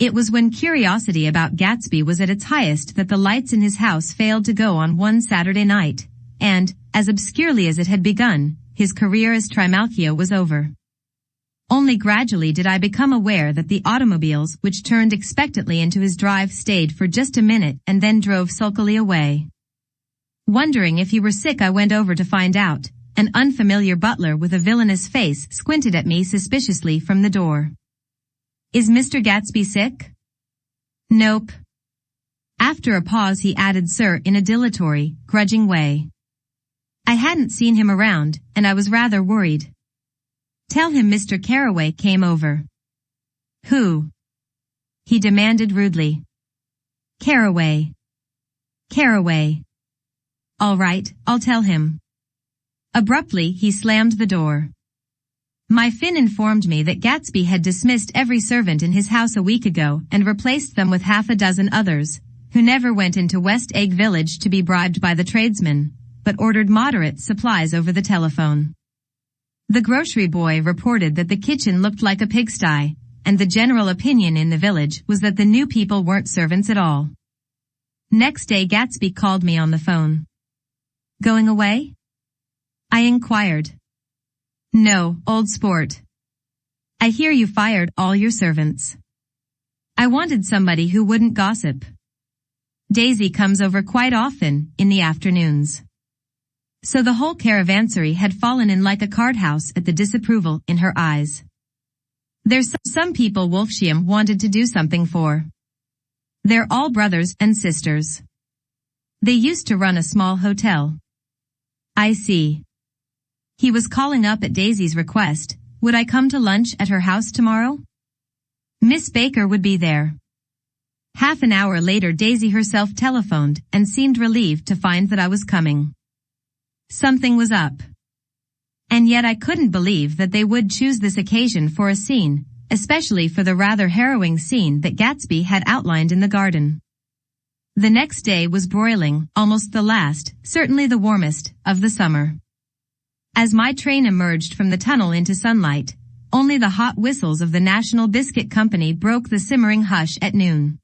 It was when curiosity about Gatsby was at its highest that the lights in his house failed to go on one Saturday night, and, as obscurely as it had begun, his career as Trimalchio was over. Only gradually did I become aware that the automobiles which turned expectantly into his drive stayed for just a minute and then drove sulkily away. Wondering if he were sick, I went over to find out. An unfamiliar butler with a villainous face squinted at me suspiciously from the door. "Is Mr. Gatsby sick?" "Nope." After a pause he added "sir" in a dilatory, grudging way. I hadn't seen him around, and I was rather worried. "Tell him Mr. Carraway came over." "Who?" he demanded rudely. "Carraway." "Carraway." "All right, I'll tell him." Abruptly, he slammed the door. My Finn informed me that Gatsby had dismissed every servant in his house a week ago and replaced them with half a dozen others, who never went into West Egg Village to be bribed by the tradesmen, but ordered moderate supplies over the telephone. The grocery boy reported that the kitchen looked like a pigsty, and the general opinion in the village was that the new people weren't servants at all. Next day Gatsby called me on the phone. "Going away?" I inquired. "No, old sport. I hear you fired all your servants." I wanted somebody who wouldn't gossip. Daisy comes over quite often, in the afternoons. So the whole caravansary had fallen in like a card house at the disapproval in her eyes. There's some people Wolfsheim wanted to do something for. They're all brothers and sisters. They used to run a small hotel. I see. He was calling up at Daisy's request. Would I come to lunch at her house tomorrow? Miss Baker would be there. Half an hour later Daisy herself telephoned and seemed relieved to find that I was coming. Something was up. And yet I couldn't believe that they would choose this occasion for a scene, especially for the rather harrowing scene that Gatsby had outlined in the garden. The next day was broiling, almost the last, certainly the warmest, of the summer. As my train emerged from the tunnel into sunlight, only the hot whistles of the National Biscuit Company broke the simmering hush at noon.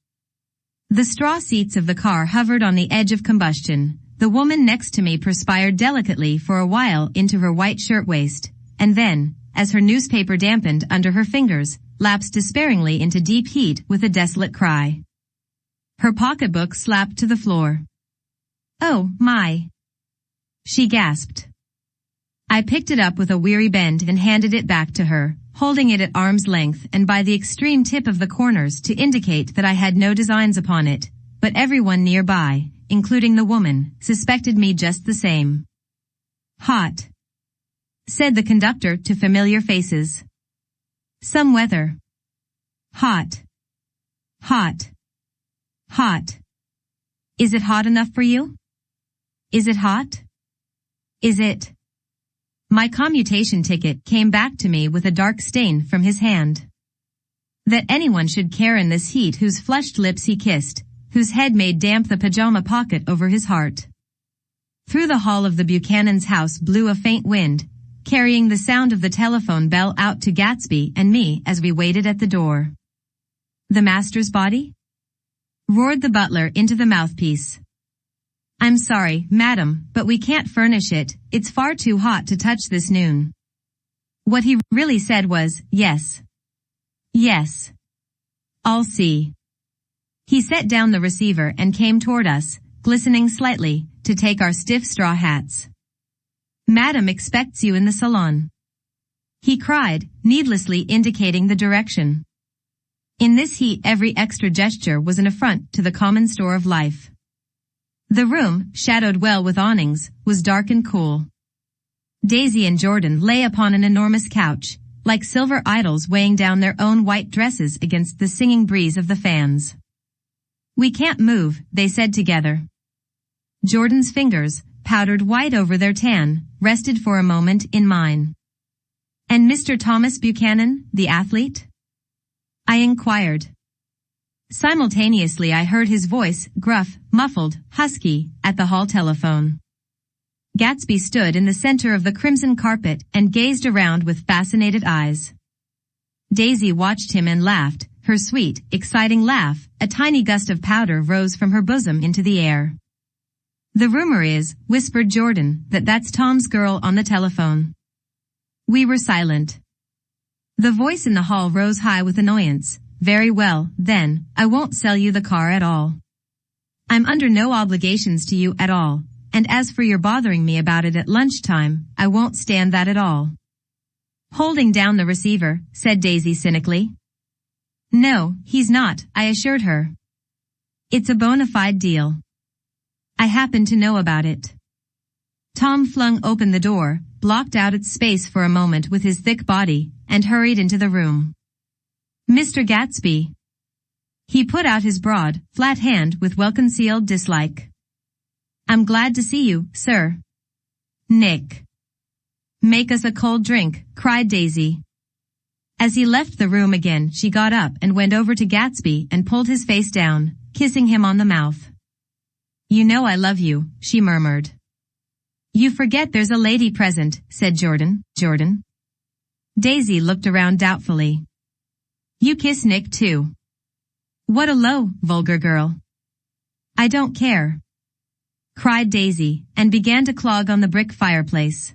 The straw seats of the car hovered on the edge of combustion. The woman next to me perspired delicately for a while into her white shirtwaist, and then, as her newspaper dampened under her fingers, lapsed despairingly into deep heat with a desolate cry. Her pocketbook slapped to the floor. "Oh, my!" she gasped. I picked it up with a weary bend and handed it back to her, holding it at arm's length and by the extreme tip of the corners to indicate that I had no designs upon it, but everyone nearby, including the woman, suspected me just the same. "Hot," said the conductor to familiar faces. "Some weather." "Hot. Hot. Hot. Is it hot enough for you? Is it hot? Is it?" My commutation ticket came back to me with a dark stain from his hand. That anyone should care in this heat whose flushed lips he kissed, whose head made damp the pajama pocket over his heart. Through the hall of the Buchanan's house blew a faint wind, carrying the sound of the telephone bell out to Gatsby and me as we waited at the door. "The master's body?" roared the butler into the mouthpiece. "I'm sorry, madam, but we can't furnish it. It's far too hot to touch this noon." What he really said was, "Yes. Yes. I'll see." He set down the receiver and came toward us, glistening slightly, to take our stiff straw hats. "Madam expects you in the salon," he cried, needlessly indicating the direction. In this heat every extra gesture was an affront to the common store of life. The room, shadowed well with awnings, was dark and cool. Daisy and Jordan lay upon an enormous couch, like silver idols weighing down their own white dresses against the singing breeze of the fans. "We can't move," they said together. Jordan's fingers, powdered white over their tan, rested for a moment in mine. "And Mr. Thomas Buchanan, the athlete?" I inquired. Simultaneously I heard his voice, gruff, muffled, husky, at the hall telephone. Gatsby stood in the center of the crimson carpet and gazed around with fascinated eyes. Daisy watched him and laughed, her sweet, exciting laugh, a tiny gust of powder rose from her bosom into the air. "The rumor is," whispered Jordan, "that's Tom's girl on the telephone." We were silent. The voice in the hall rose high with annoyance. "Very well, then, I won't sell you the car at all. I'm under no obligations to you at all, and as for your bothering me about it at lunchtime, I won't stand that at all." Holding down the receiver, said Daisy cynically. "No, he's not," I assured her. "It's a bona fide deal. I happen to know about it." Tom flung open the door, blocked out its space for a moment with his thick body, and hurried into the room. "Mr. Gatsby." He put out his broad, flat hand with well-concealed dislike. "I'm glad to see you, sir." "Nick." "Make us a cold drink," cried Daisy. As he left the room again, she got up and went over to Gatsby and pulled his face down, kissing him on the mouth. "You know I love you," she murmured. "You forget there's a lady present," said Jordan. Daisy looked around doubtfully. "You kiss Nick too." "What a low, vulgar girl." "I don't care," cried Daisy, and began to clog on the brick fireplace.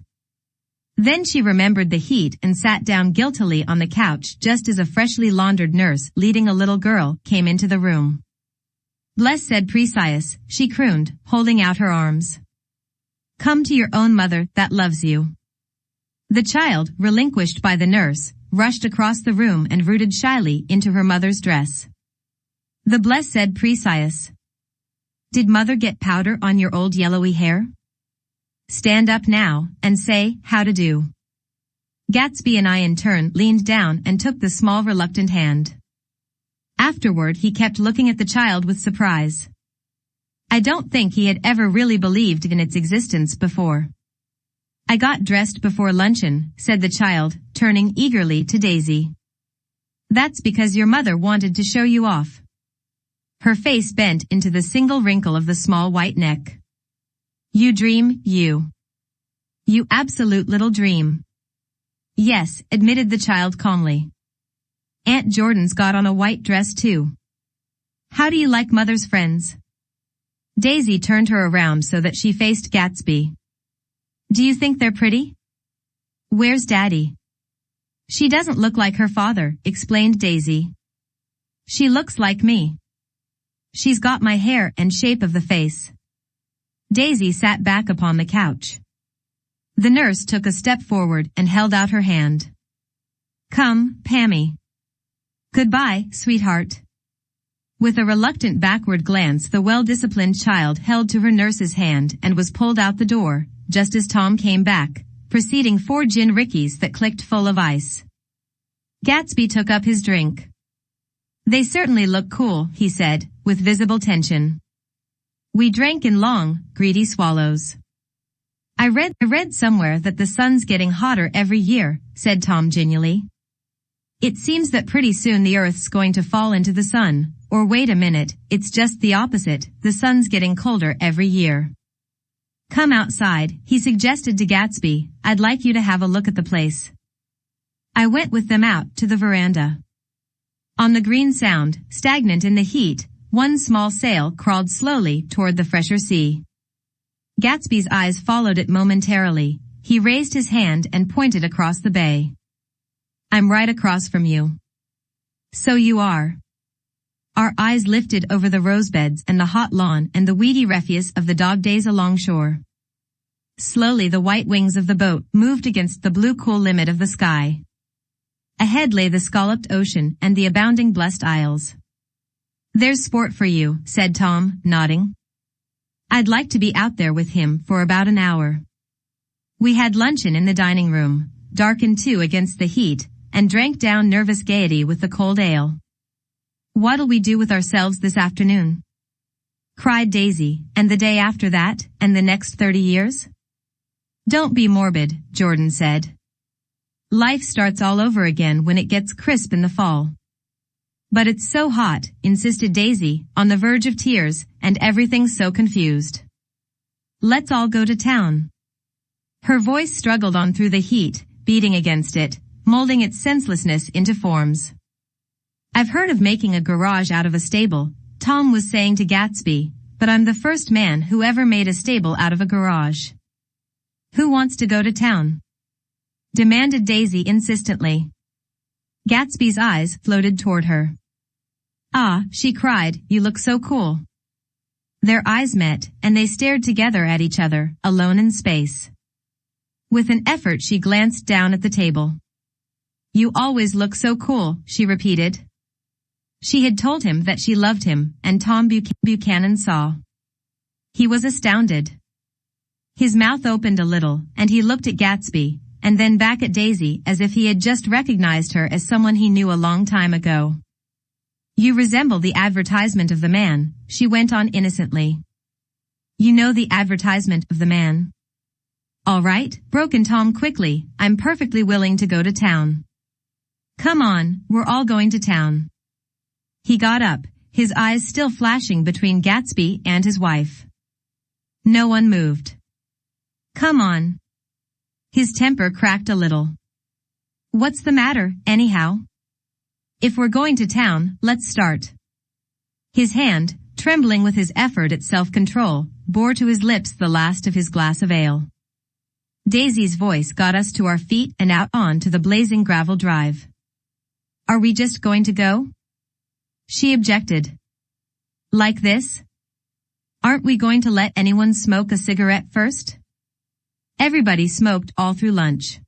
Then she remembered the heat and sat down guiltily on the couch just as a freshly laundered nurse leading a little girl came into the room. "Bless said Precise," she crooned, holding out her arms. "Come to your own mother that loves you." The child, relinquished by the nurse, rushed across the room and rooted shyly into her mother's dress. The blessed Precise. "Did mother get powder on your old yellowy hair? Stand up now, and say, how to do." Gatsby and I in turn leaned down and took the small reluctant hand. Afterward he kept looking at the child with surprise. I don't think he had ever really believed in its existence before. "I got dressed before luncheon," said the child, turning eagerly to Daisy. "That's because your mother wanted to show you off." Her face bent into the single wrinkle of the small white neck. "You dream, you. You absolute little dream." "Yes," admitted the child calmly. "Aunt Jordan's got on a white dress too. How do you like mother's friends?" Daisy turned her around so that she faced Gatsby. "Do you think they're pretty?" "Where's Daddy?" "She doesn't look like her father," explained Daisy. "She looks like me. She's got my hair and shape of the face." Daisy sat back upon the couch. The nurse took a step forward and held out her hand. "Come, Pammy." "Goodbye, sweetheart." With a reluctant backward glance, the well-disciplined child held to her nurse's hand and was pulled out the door, just as Tom came back, preceding 4 gin rickeys that clicked full of ice. Gatsby took up his drink. "They certainly look cool," he said, with visible tension. We drank in long, greedy swallows. I read somewhere that the sun's getting hotter every year," said Tom genially. "It seems that pretty soon the Earth's going to fall into the sun, or wait a minute, it's just the opposite, the sun's getting colder every year." "Come outside," he suggested to Gatsby, "I'd like you to have a look at the place." I went with them out to the veranda. On the green sound, stagnant in the heat, one small sail crawled slowly toward the fresher sea. Gatsby's eyes followed it momentarily. He raised his hand and pointed across the bay. "I'm right across from you." "So you are." Our eyes lifted over the rosebeds and the hot lawn and the weedy refuse of the dog days alongshore. Slowly the white wings of the boat moved against the blue cool limit of the sky. Ahead lay the scalloped ocean and the abounding blessed isles. "There's sport for you," said Tom, nodding. I'd like to be out there with him for about an hour. We had luncheon in the dining room, darkened too against the heat, and drank down nervous gaiety with the cold ale. "What'll we do with ourselves this afternoon?" cried Daisy, "and the day after that, and the next 30 years? "Don't be morbid," Jordan said. "Life starts all over again when it gets crisp in the fall." "But it's so hot," insisted Daisy, on the verge of tears, "and everything's so confused. Let's all go to town." Her voice struggled on through the heat, beating against it, molding its senselessness into forms. I've heard of making a garage out of a stable, Tom was saying to Gatsby, but I'm the first man who ever made a stable out of a garage. Who wants to go to town? Demanded Daisy insistently. Gatsby's eyes floated toward her. Ah, she cried, you look so cool. Their eyes met, and they stared together at each other, alone in space. With an effort she glanced down at the table. You always look so cool, she repeated. She had told him that she loved him, and Tom Buchanan saw. He was astounded. His mouth opened a little, and he looked at Gatsby, and then back at Daisy as if he had just recognized her as someone he knew a long time ago. You resemble the advertisement of the man, she went on innocently. You know the advertisement of the man? All right, broke in Tom quickly, I'm perfectly willing to go to town. Come on, we're all going to town. He got up, his eyes still flashing between Gatsby and his wife. No one moved. Come on. His temper cracked a little. What's the matter, anyhow? If we're going to town, let's start. His hand, trembling with his effort at self-control, bore to his lips the last of his glass of ale. Daisy's voice got us to our feet and out onto the blazing gravel drive. Are we just going to go? She objected. Like this? Aren't we going to let anyone smoke a cigarette first? Everybody smoked all through lunch.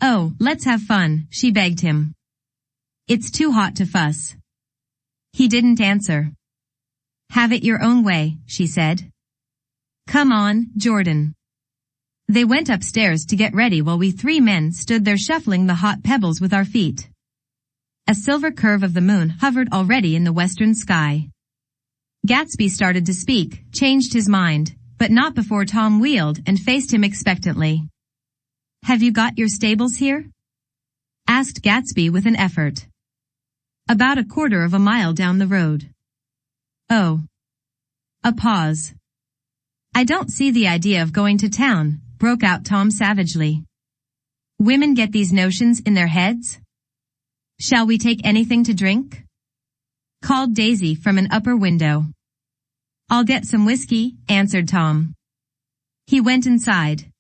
Oh, let's have fun, she begged him. It's too hot to fuss. He didn't answer. Have it your own way, she said. Come on, Jordan. They went upstairs to get ready while we three men stood there shuffling the hot pebbles with our feet. A silver curve of the moon hovered already in the western sky. Gatsby started to speak, changed his mind, but not before Tom wheeled and faced him expectantly. Have you got your stables here? Asked Gatsby with an effort. About a quarter of a mile down the road. Oh. A pause. I don't see the idea of going to town, broke out Tom savagely. Women get these notions in their heads? Shall we take anything to drink? Called Daisy from an upper window. I'll get some whiskey, answered Tom. He went inside.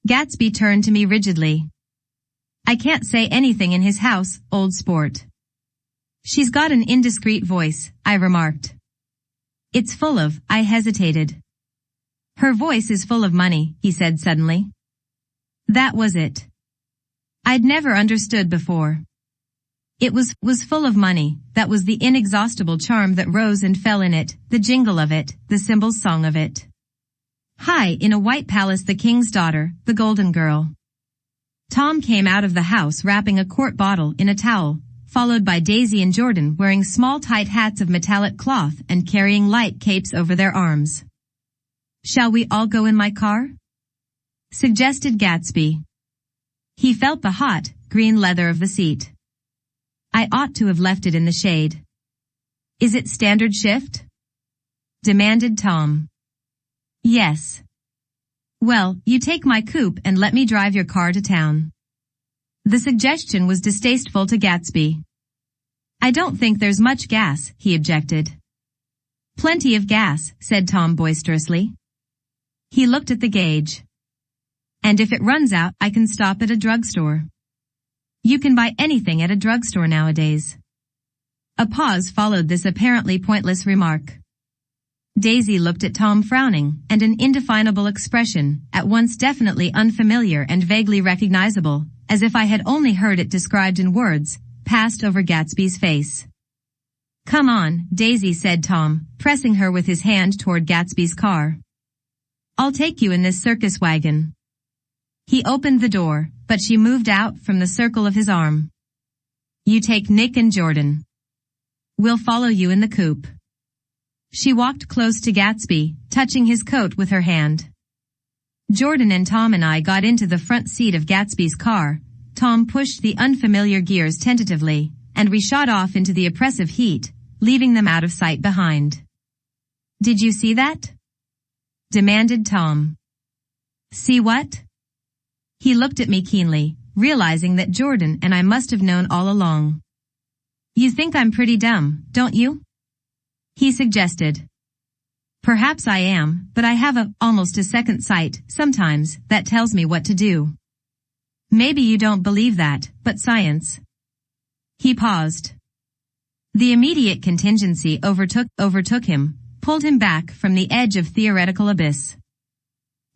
Gatsby turned to me rigidly. I can't say anything in his house, old sport. She's got an indiscreet voice, I remarked. It's full of, I hesitated. Her voice is full of money, he said suddenly. That was it. I'd never understood before. It was full of money, that was the inexhaustible charm that rose and fell in it, the jingle of it, the cymbals' song of it. High in a white palace the king's daughter, the golden girl. Tom came out of the house wrapping a quart bottle in a towel, followed by Daisy and Jordan wearing small tight hats of metallic cloth and carrying light capes over their arms. Shall we all go in my car? Suggested Gatsby. He felt the hot, green leather of the seat. I ought to have left it in the shade. Is it standard shift? Demanded Tom. Yes. Well, you take my coupe and let me drive your car to town. The suggestion was distasteful to Gatsby. I don't think there's much gas, he objected. Plenty of gas, said Tom boisterously. He looked at the gauge. And if it runs out, I can stop at a drugstore. You can buy anything at a drugstore nowadays. A pause followed this apparently pointless remark. Daisy looked at Tom frowning, and an indefinable expression, at once definitely unfamiliar and vaguely recognizable, as if I had only heard it described in words, passed over Gatsby's face. Come on, Daisy, said Tom, pressing her with his hand toward Gatsby's car. I'll take you in this circus wagon. He opened the door, but she moved out from the circle of his arm. You take Nick and Jordan. We'll follow you in the coupe. She walked close to Gatsby, touching his coat with her hand. Jordan and Tom and I got into the front seat of Gatsby's car. Tom pushed the unfamiliar gears tentatively, and we shot off into the oppressive heat, leaving them out of sight behind. Did you see that? Demanded Tom. See what? He looked at me keenly, realizing that Jordan and I must have known all along. You think I'm pretty dumb, don't you? He suggested. Perhaps I am, but I have almost a second sight, sometimes, that tells me what to do. Maybe you don't believe that, but science. He paused. The immediate contingency overtook him, pulled him back from the edge of theoretical abyss.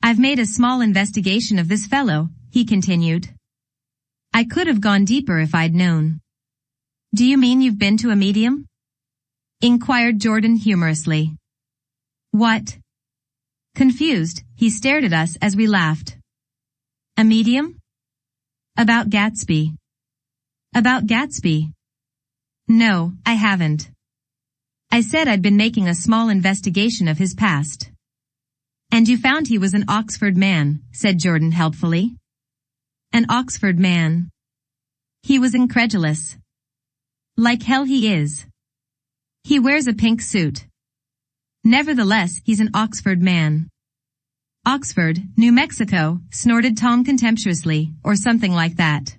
I've made a small investigation of this fellow, he continued. I could have gone deeper if I'd known. Do you mean you've been to a medium? Inquired Jordan humorously. What? Confused, he stared at us as we laughed. A medium? About Gatsby. About Gatsby? No, I haven't. I said I'd been making a small investigation of his past. And you found he was an Oxford man, said Jordan helpfully. An Oxford man. He was incredulous. Like hell he is. He wears a pink suit. Nevertheless, he's an Oxford man. Oxford, New Mexico, snorted Tom contemptuously, or something like that.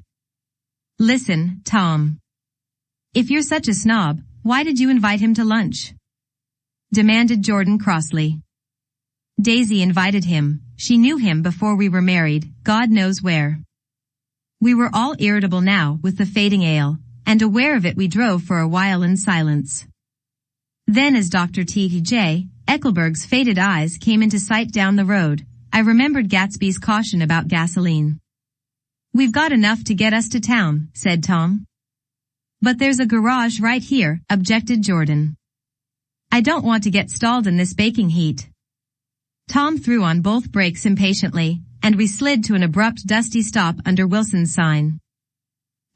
Listen, Tom. If you're such a snob, why did you invite him to lunch? Demanded Jordan crossly. Daisy invited him. She knew him before we were married, God knows where. We were all irritable now with the fading ale, and aware of it we drove for a while in silence. Then as Dr. T.J. Eckelberg's faded eyes came into sight down the road, I remembered Gatsby's caution about gasoline. We've got enough to get us to town, said Tom. But there's a garage right here, objected Jordan. I don't want to get stalled in this baking heat. Tom threw on both brakes impatiently, and we slid to an abrupt dusty stop under Wilson's sign.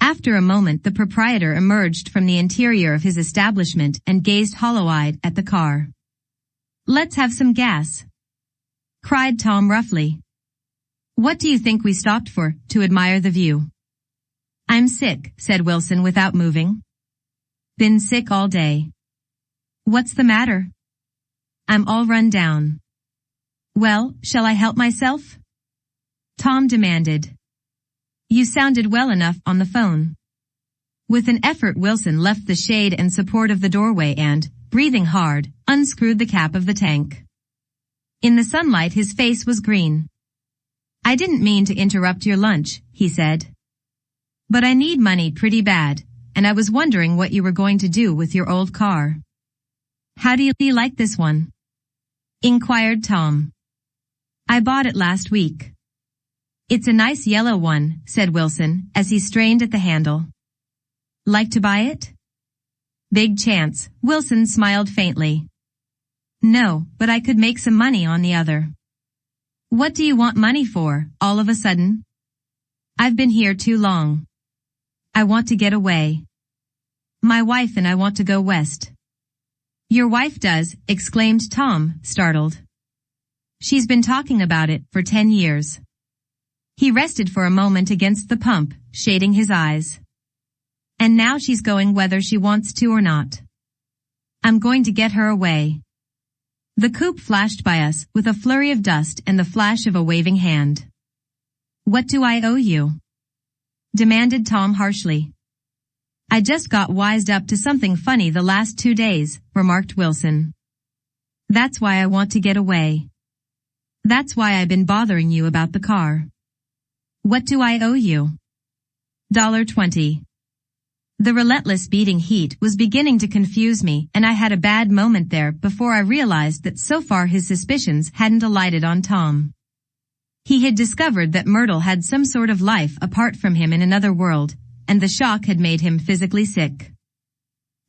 After a moment the proprietor emerged from the interior of his establishment and gazed hollow-eyed at the car. Let's have some gas, cried Tom roughly. What do you think we stopped for, to admire the view? I'm sick, said Wilson without moving. Been sick all day. What's the matter? I'm all run down. Well, shall I help myself? Tom demanded. You sounded well enough on the phone. With an effort Wilson left the shade and support of the doorway and, breathing hard, unscrewed the cap of the tank. In the sunlight his face was green. I didn't mean to interrupt your lunch, he said. But I need money pretty bad, and I was wondering what you were going to do with your old car. How do you like this one? Inquired Tom. I bought it last week. It's a nice yellow one, said Wilson, as he strained at the handle. Like to buy it? Big chance, Wilson smiled faintly. No, but I could make some money on the other. What do you want money for, all of a sudden? I've been here too long. I want to get away. My wife and I want to go west. Your wife does, exclaimed Tom, startled. She's been talking about it for 10 years. He rested for a moment against the pump, shading his eyes. And now she's going whether she wants to or not. I'm going to get her away. The coupe flashed by us with a flurry of dust and the flash of a waving hand. What do I owe you? Demanded Tom harshly. I just got wised up to something funny the last 2 days, remarked Wilson. That's why I want to get away. That's why I've been bothering you about the car. What do I owe you? $20. The relentless beating heat was beginning to confuse me, and I had a bad moment there before I realized that so far his suspicions hadn't alighted on Tom. He had discovered that Myrtle had some sort of life apart from him in another world, and the shock had made him physically sick.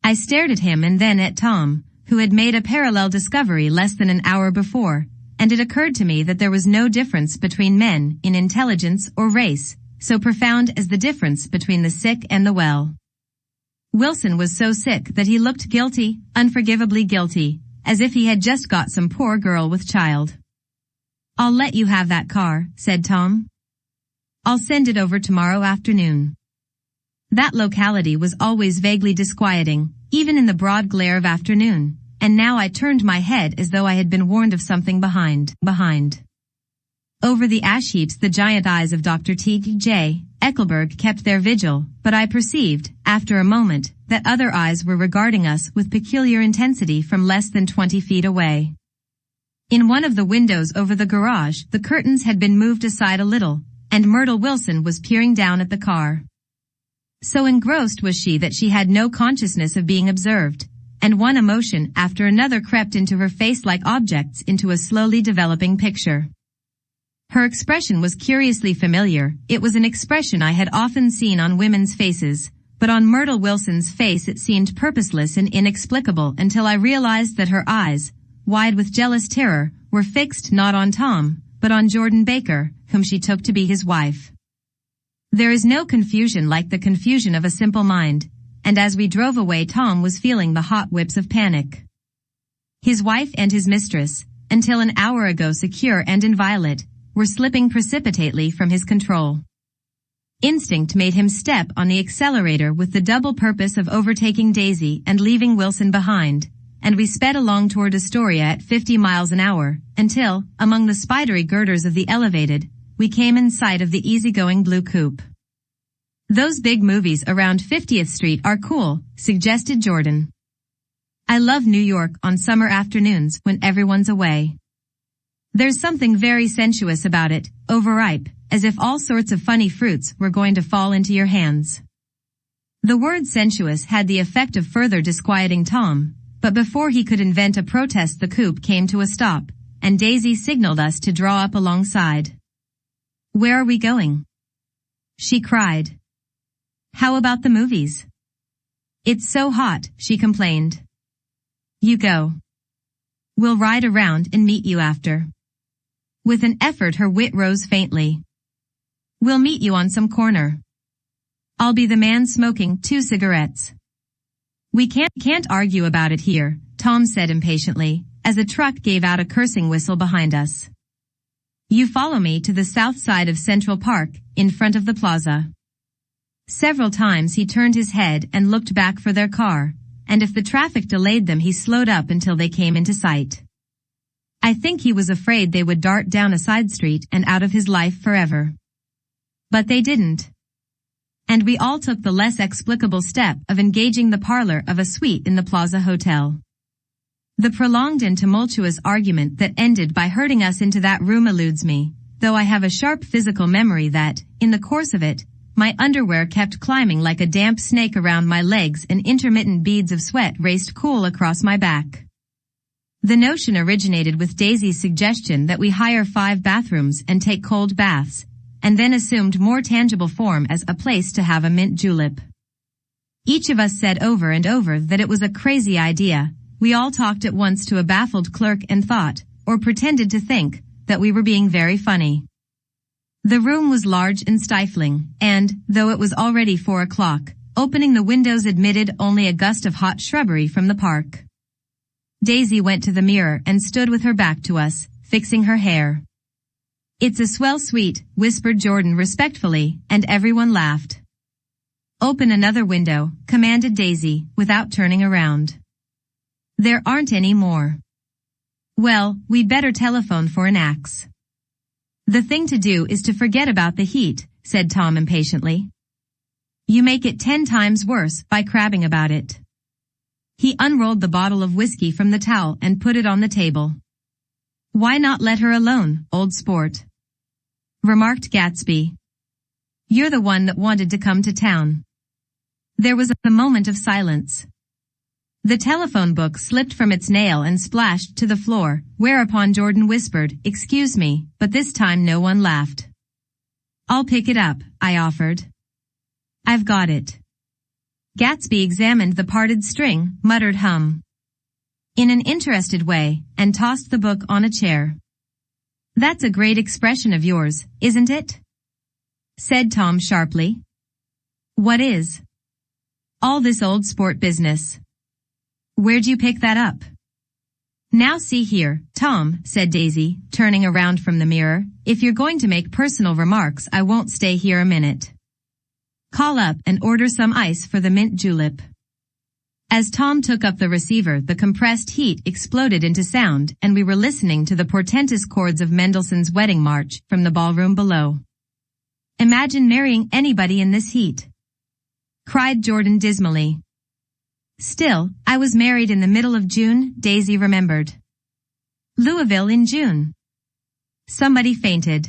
I stared at him and then at Tom, who had made a parallel discovery less than an hour before, and it occurred to me that there was no difference between men in intelligence or race, so profound as the difference between the sick and the well. Wilson was so sick that he looked guilty, unforgivably guilty, as if he had just got some poor girl with child. I'll let you have that car, said Tom. I'll send it over tomorrow afternoon. That locality was always vaguely disquieting, even in the broad glare of afternoon, and now I turned my head as though I had been warned of something behind. Over the ash heaps the giant eyes of Dr. T.J. Eckelberg kept their vigil, but I perceived, after a moment, that other eyes were regarding us with peculiar intensity from less than 20 feet away. In one of the windows over the garage, the curtains had been moved aside a little, and Myrtle Wilson was peering down at the car. So engrossed was she that she had no consciousness of being observed, and one emotion after another crept into her face like objects into a slowly developing picture. Her expression was curiously familiar. It was an expression I had often seen on women's faces, but on Myrtle Wilson's face it seemed purposeless and inexplicable until I realized that her eyes, wide with jealous terror, were fixed not on Tom, but on Jordan Baker, whom she took to be his wife. There is no confusion like the confusion of a simple mind, and as we drove away Tom was feeling the hot whips of panic. His wife and his mistress, until an hour ago secure and inviolate, were slipping precipitately from his control. Instinct made him step on the accelerator with the double purpose of overtaking Daisy and leaving Wilson behind, and we sped along toward Astoria at 50 miles an hour, until, among the spidery girders of the elevated, we came in sight of the easygoing blue coupe. "Those big movies around 50th Street are cool," suggested Jordan. "I love New York on summer afternoons when everyone's away. There's something very sensuous about it, overripe, as if all sorts of funny fruits were going to fall into your hands." The word sensuous had the effect of further disquieting Tom, but before he could invent a protest the coupe came to a stop, and Daisy signaled us to draw up alongside. "Where are we going?" she cried. "How about the movies?" "It's so hot," she complained. "You go. We'll ride around and meet you after." With an effort her wit rose faintly. "We'll meet you on some corner. I'll be the man smoking 2 cigarettes. "We can't argue about it here," Tom said impatiently, as a truck gave out a cursing whistle behind us. "You follow me to the south side of Central Park, in front of the plaza." Several times he turned his head and looked back for their car, and if the traffic delayed them he slowed up until they came into sight. I think he was afraid they would dart down a side street and out of his life forever. But they didn't. And we all took the less explicable step of engaging the parlor of a suite in the Plaza Hotel. The prolonged and tumultuous argument that ended by herding us into that room eludes me, though I have a sharp physical memory that, in the course of it, my underwear kept climbing like a damp snake around my legs and intermittent beads of sweat raced cool across my back. The notion originated with Daisy's suggestion that we hire 5 bathrooms and take cold baths, and then assumed more tangible form as a place to have a mint julep. Each of us said over and over that it was a crazy idea. We all talked at once to a baffled clerk and thought, or pretended to think, that we were being very funny. The room was large and stifling, and, though it was already 4 o'clock, opening the windows admitted only a gust of hot shrubbery from the park. Daisy went to the mirror and stood with her back to us, fixing her hair. "It's a swell suite," whispered Jordan respectfully, and everyone laughed. "Open another window," commanded Daisy, without turning around. "There aren't any more." "Well, we'd better telephone for an axe." "The thing to do is to forget about the heat," said Tom impatiently. "You make it 10 times worse by crabbing about it." He unrolled the bottle of whiskey from the towel and put it on the table. "Why not let her alone, old sport?" remarked Gatsby. "You're the one that wanted to come to town." There was a moment of silence. The telephone book slipped from its nail and splashed to the floor, whereupon Jordan whispered, "Excuse me," but this time no one laughed. "I'll pick it up," I offered. "I've got it." Gatsby examined the parted string, muttered hum in an interested way, and tossed the book on a chair. "That's a great expression of yours, isn't it?" said Tom sharply. "What is?" "All this old sport business." "Where'd you pick that up?" "Now see here, Tom," said Daisy, turning around from the mirror, "if you're going to make personal remarks I won't stay here a minute. Call up and order some ice for the mint julep." As Tom took up the receiver the compressed heat exploded into sound and we were listening to the portentous chords of Mendelssohn's Wedding March from the ballroom below. Imagine marrying anybody in this heat," cried Jordan dismally. "Still, I was married in the middle of June," Daisy remembered. "Louisville in June." Somebody fainted.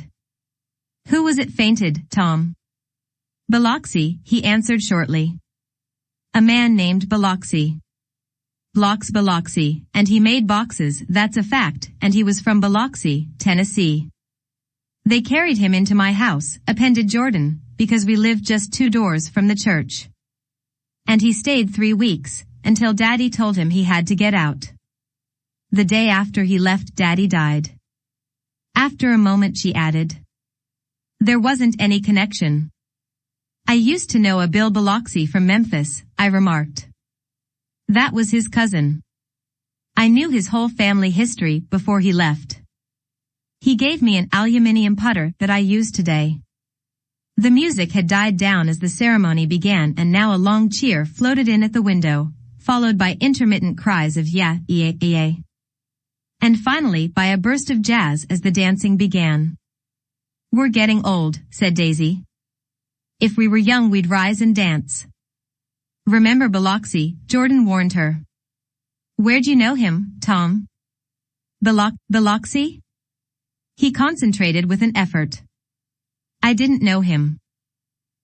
"Who was it fainted, Tom?" "Biloxi," he answered shortly. "A man named Biloxi. Blocks Biloxi, and he made boxes, that's a fact, and he was from Biloxi, Tennessee. They carried him into my house," appended Jordan, "because we lived just 2 doors from the church. And he stayed 3 weeks, until Daddy told him he had to get out. The day after he left, Daddy died." After a moment she added, "There wasn't any connection." "I used to know a Bill Biloxi from Memphis," I remarked. "That was his cousin. I knew his whole family history before he left. He gave me an aluminium putter that I use today." The music had died down as the ceremony began, and now a long cheer floated in at the window, followed by intermittent cries of "yeah, yeah, yeah," and finally by a burst of jazz as the dancing began. "We're getting old," said Daisy. "If we were young we'd rise and dance." "Remember Biloxi," Jordan warned her. "Where'd you know him, Tom?" Biloxi?" He concentrated with an effort. "I didn't know him.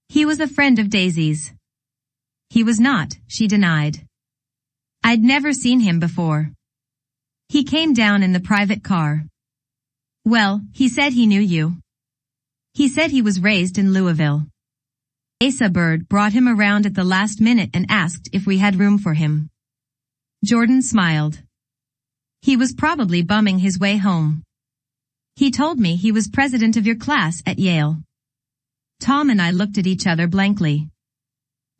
He was a friend of Daisy's." "He was not," she denied. "I'd never seen him before. He came down in the private car." "Well, he said he knew you. He said he was raised in Louisville. Asa Bird brought him around at the last minute and asked if we had room for him." Jordan smiled. "He was probably bumming his way home. He told me he was president of your class at Yale." Tom and I looked at each other blankly.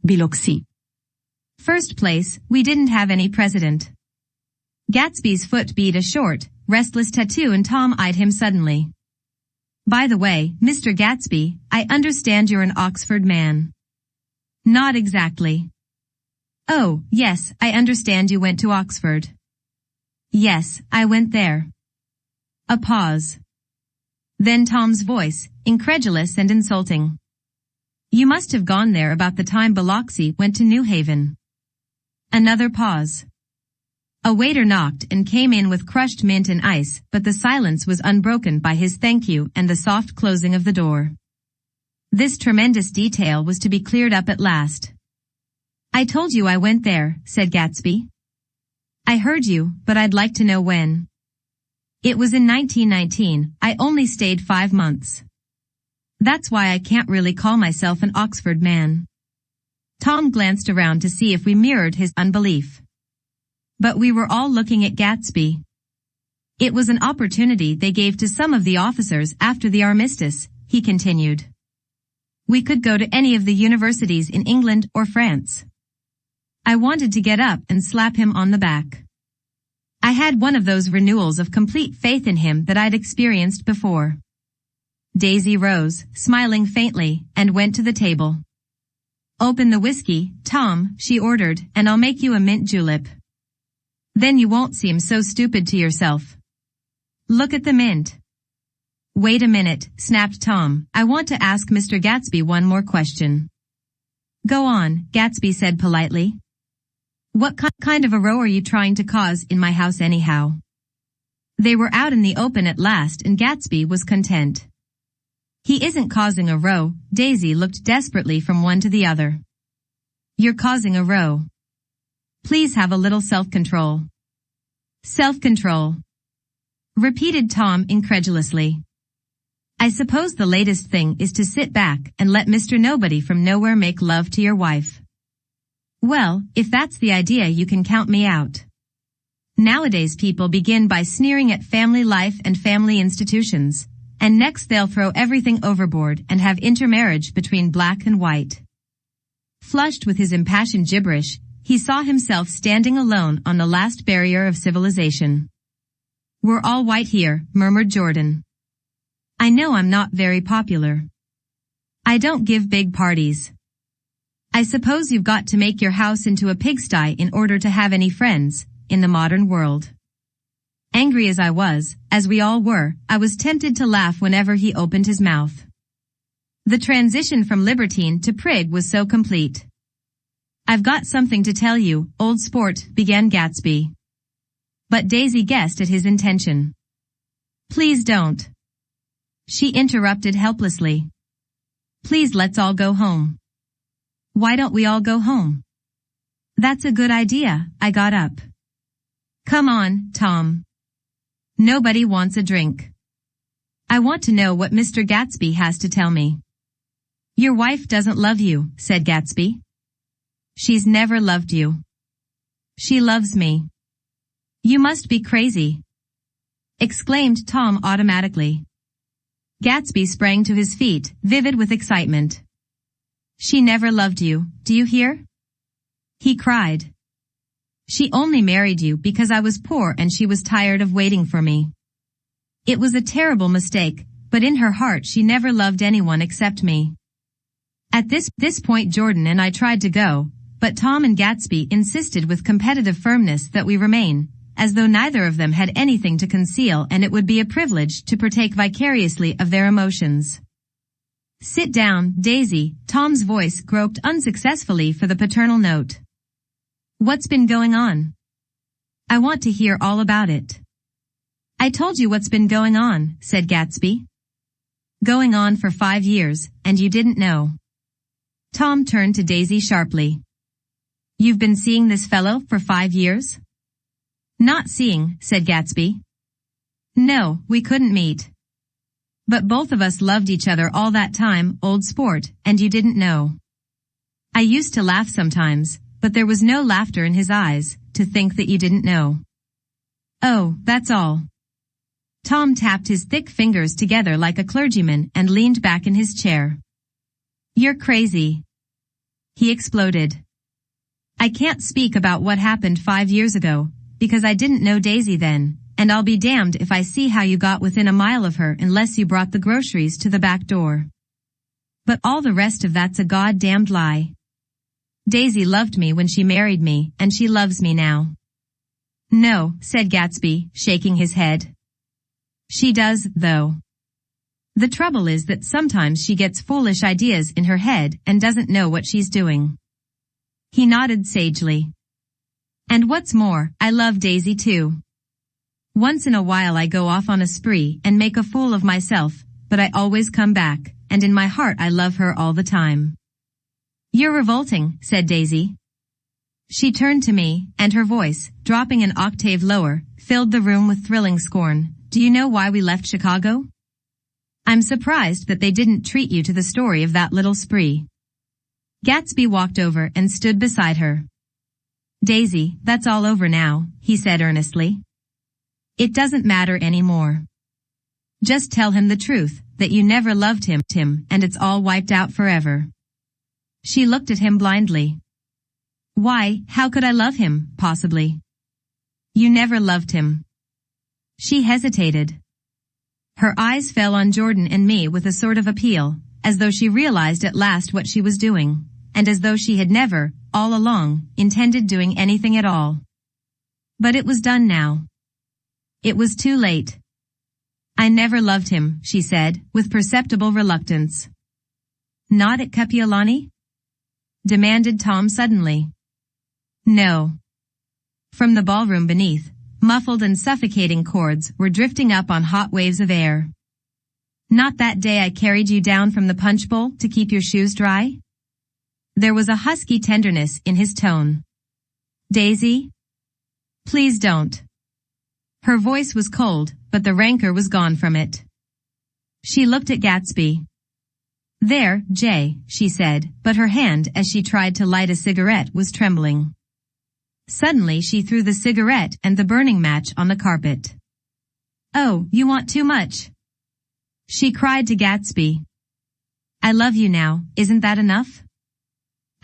Biloxi. "First place, we didn't have any president." Gatsby's foot beat a short, restless tattoo and Tom eyed him suddenly. "By the way, Mr. Gatsby, I understand you're an Oxford man." "Not exactly." "Oh, yes, I understand you went to Oxford." "Yes, I went there." A pause. Then Tom's voice, incredulous and insulting. "You must have gone there about the time Biloxi went to New Haven." Another pause. A waiter knocked and came in with crushed mint and ice, but the silence was unbroken by his thank you and the soft closing of the door. This tremendous detail was to be cleared up at last. "I told you I went there," said Gatsby. "I heard you, but I'd like to know when." "It was in 1919, I only stayed 5 months. That's why I can't really call myself an Oxford man." Tom glanced around to see if we mirrored his unbelief. But we were all looking at Gatsby. "It was an opportunity they gave to some of the officers after the armistice," he continued. "We could go to any of the universities in England or France. I wanted to get up and slap him on the back. I had one of those renewals of complete faith in him that I'd experienced before." Daisy rose, smiling faintly, and went to the table. "Open the whiskey, Tom," she ordered, "and I'll make you a mint julep. Then you won't seem so stupid to yourself. Look at the mint." "Wait a minute," snapped Tom. "I want to ask Mr. Gatsby one more question." "Go on," Gatsby said politely. "What kind of a row are you trying to cause in my house anyhow?" They were out in the open at last and Gatsby was content. "He isn't causing a row." Daisy looked desperately from one to the other. "You're causing a row. Please have a little self-control." "Self-control," repeated Tom incredulously. "I suppose the latest thing is to sit back and let Mr. Nobody from Nowhere make love to your wife." "Well, if that's the idea you can count me out. Nowadays people begin by sneering at family life and family institutions, and next they'll throw everything overboard and have intermarriage between black and white." Flushed with his impassioned gibberish, he saw himself standing alone on the last barrier of civilization. "We're all white here," murmured Jordan. "I know I'm not very popular. I don't give big parties. I suppose you've got to make your house into a pigsty in order to have any friends, in the modern world." Angry as I was, as we all were, I was tempted to laugh whenever he opened his mouth. The transition from libertine to prig was so complete. "I've got something to tell you, old sport," began Gatsby. But Daisy guessed at his intention. "Please don't." She interrupted helplessly. "Please, let's all go home." "Why don't we all go home?" "That's a good idea," I got up. "Come on, Tom. Nobody wants a drink. I want to know what Mr. Gatsby has to tell me." "Your wife doesn't love you," said Gatsby. "She's never loved you." "She loves me." "You must be crazy," exclaimed Tom automatically. Gatsby sprang to his feet, vivid with excitement. "She never loved you, do you hear?" he cried. "She only married you because I was poor and she was tired of waiting for me. It was a terrible mistake, but in her heart she never loved anyone except me." At this point Jordan and I tried to go, but Tom and Gatsby insisted with competitive firmness that we remain, as though neither of them had anything to conceal and it would be a privilege to partake vicariously of their emotions. "Sit down, Daisy," Tom's voice groped unsuccessfully for the paternal note. "What's been going on? I want to hear all about it." "I told you what's been going on," said Gatsby. "Going on for 5 years, and you didn't know." Tom turned to Daisy sharply. "You've been seeing this fellow for 5 years?" "Not seeing," said Gatsby. "No, we couldn't meet. But both of us loved each other all that time, old sport, and you didn't know." I used to laugh sometimes, but there was no laughter in his eyes, "to think that you didn't know." "Oh, that's all." Tom tapped his thick fingers together like a clergyman and leaned back in his chair. "You're crazy," he exploded. "I can't speak about what happened 5 years ago, because I didn't know Daisy then, and I'll be damned if I see how you got within a mile of her unless you brought the groceries to the back door. But all the rest of that's a goddamned lie. Daisy loved me when she married me, and she loves me now." "No," said Gatsby, shaking his head. "She does, though. The trouble is that sometimes she gets foolish ideas in her head and doesn't know what she's doing." He nodded sagely. "And what's more, I love Daisy too. Once in a while I go off on a spree and make a fool of myself, but I always come back, and in my heart I love her all the time." "You're revolting," said Daisy. She turned to me, and her voice, dropping an octave lower, filled the room with thrilling scorn. "Do you know why we left Chicago? I'm surprised that they didn't treat you to the story of that little spree." Gatsby walked over and stood beside her. "Daisy, that's all over now," he said earnestly. "It doesn't matter anymore. Just tell him the truth, that you never loved him, and it's all wiped out forever." She looked at him blindly. "Why, how could I love him, possibly? You never loved him." She hesitated. Her eyes fell on Jordan and me with a sort of appeal, as though she realized at last what she was doing, and as though she had never, all along, intended doing anything at all. But it was done now. It was too late. "I never loved him," she said, with perceptible reluctance. "Not at Kapiolani?" demanded Tom suddenly. "No." From the ballroom beneath, muffled and suffocating chords were drifting up on hot waves of air. "Not that day I carried you down from the punch bowl to keep your shoes dry?" There was a husky tenderness in his tone. "Daisy? Please don't." Her voice was cold, but the rancor was gone from it. She looked at Gatsby. "There, Jay," she said, but her hand as she tried to light a cigarette was trembling. Suddenly she threw the cigarette and the burning match on the carpet. "Oh, you want too much," she cried to Gatsby. "I love you now, isn't that enough?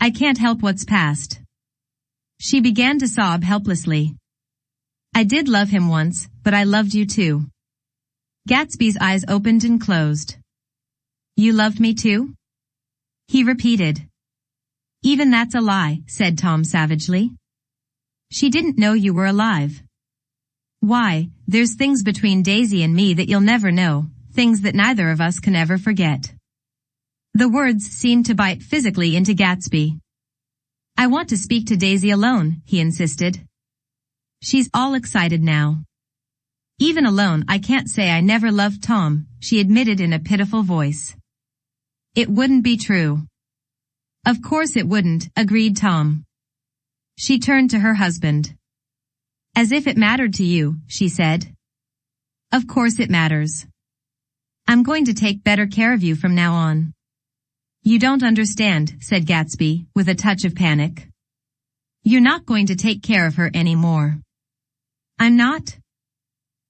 I can't help what's past." She began to sob helplessly. "I did love him once, but I loved you too." Gatsby's eyes opened and closed. "You loved me too?" he repeated. "Even that's a lie," said Tom savagely. "She didn't know you were alive. Why, there's things between Daisy and me that you'll never know, things that neither of us can ever forget." The words seemed to bite physically into Gatsby. I want to speak to Daisy alone, he insisted. She's all excited now. Even alone I can't say I never loved Tom, she admitted in a pitiful voice. It wouldn't be true. Of course it wouldn't, agreed Tom. She turned to her husband. As if it mattered to you, she said. Of course it matters. I'm going to take better care of you from now on. You don't understand, said Gatsby, with a touch of panic. You're not going to take care of her anymore. I'm not?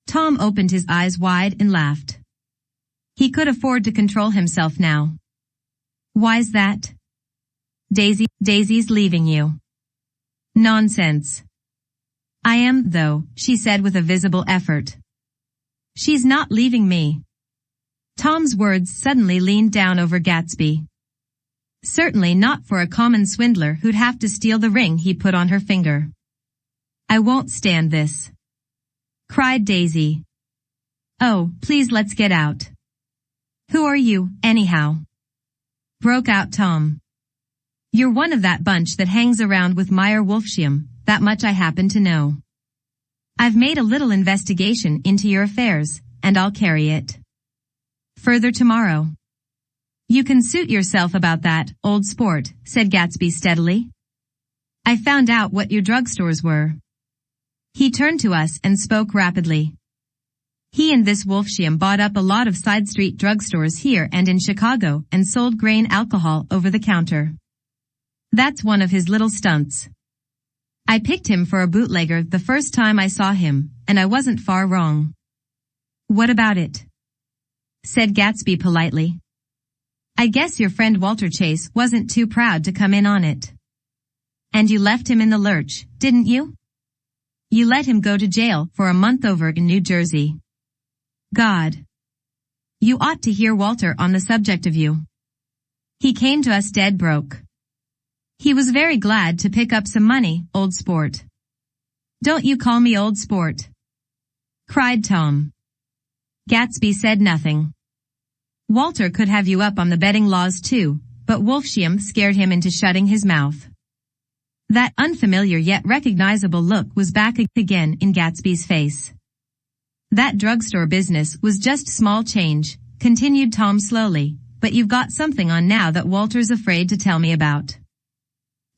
Tom opened his eyes wide and laughed. He could afford to control himself now. Why's that? Daisy's leaving you. Nonsense. I am, though, she said with a visible effort. She's not leaving me. Tom's words suddenly leaned down over Gatsby. Certainly not for a common swindler who'd have to steal the ring he put on her finger. I won't stand this, cried Daisy. Oh, please let's get out. Who are you, anyhow? Broke out Tom. You're one of that bunch that hangs around with Meyer Wolfsheim, that much I happen to know. I've made a little investigation into your affairs, and I'll carry it further tomorrow. You can suit yourself about that, old sport, said Gatsby steadily. I found out what your drugstores were. He turned to us and spoke rapidly. He and this Wolfsheim bought up a lot of side street drugstores here and in Chicago and sold grain alcohol over the counter. That's one of his little stunts. I picked him for a bootlegger the first time I saw him, and I wasn't far wrong. What about it? Said Gatsby politely. I guess your friend Walter Chase wasn't too proud to come in on it. And you left him in the lurch, didn't you? You let him go to jail for a month over in New Jersey. God. You ought to hear Walter on the subject of you. He came to us dead broke. He was very glad to pick up some money, old sport. Don't you call me old sport, cried Tom. Gatsby said nothing. Walter could have you up on the betting laws too, but Wolfsheim scared him into shutting his mouth. That unfamiliar yet recognizable look was back again in Gatsby's face. That drugstore business was just small change, continued Tom slowly, but you've got something on now that Walter's afraid to tell me about.